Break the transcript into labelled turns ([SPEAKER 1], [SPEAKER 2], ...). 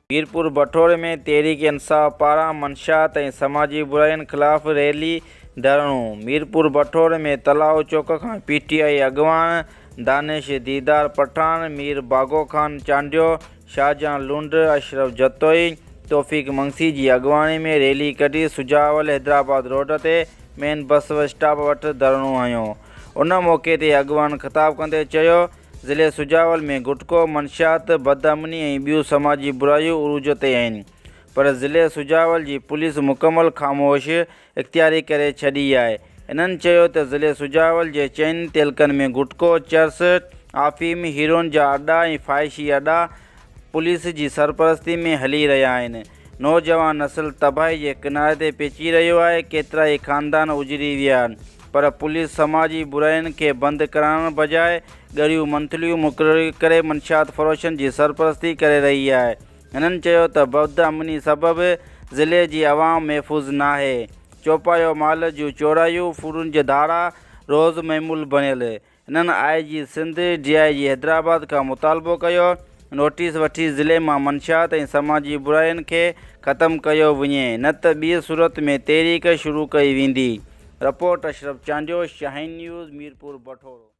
[SPEAKER 1] मीरपुर बठोर में तहरीक इंसाफ पारां मंशात ऐं समाजी बुराइयुनि ख़िलाफ़ रैली धरणो। मीरपुर बठोर में तलाउ चौक खां PTI अॻवान दानिश दीदार पठान, मीर बागो खान चांडियो, शाहजहां लुंड, अशरफ जतोई, तौफ़ीक़ मंगसी जी अॻवानी में रैली कढी सुजावल हैदराबाद रोड ते मेन बस स्टॉप वटि धरणो हयो। उन मौक़े ते अॻवान ख़िताब कंदे चयो, ज़िले सुजावल में गुटको, मंशात, बदअमनी ऐं ॿियूं समाजी बुराइयूं उरूज ते आहिनि, पर ज़िले सुजावल जी पुलिस मुकमल ख़ामोश इख़्तियारी करे छॾी आहे। इन्हनि चयो त ज़िले सुजावल जे 4 तहलकनि में गुटको, चर्स, आफ़ीम, हीरोइन जा अॾा ऐं फ़ाहिशी अॾा पुलिस जी सरपरस्ती में हली रहिया आहिनि। नौजवान नस्ल तबाही जे किनारे ते पहुची रहियो आहे। केतिरा ई ख़ानदान उजड़ी विया आहिनि, पर पुलिस समाजी बुराइयुनि खे बंदि करण बजाए ॻरियूं मंथलियूं मुक़ररु करे मंशात फ़रोशनि जी सरपरस्ती करे रही आहे। हिननि चयो त बदअमनी सबबि ज़िले जी आवाम महफ़ूज़ नाहे। चौपायो माल जूं चोरायूं, फूडुनि जा धाड़ा रोज़ मइमूल बणियल। हिननि IG सिंध, DIG हैदराबाद खां मुतालबो कयो नोटिस वठी ज़िले मां मंशात ऐं समाजी बुराइयुनि खे ख़तमु कयो वञे, न त ॿी सूरत में तहरीक शुरू कई वेंदी। रिपोर्ट अशरफ चांडियो, शाहीन न्यूज़, मीरपुर बठोर।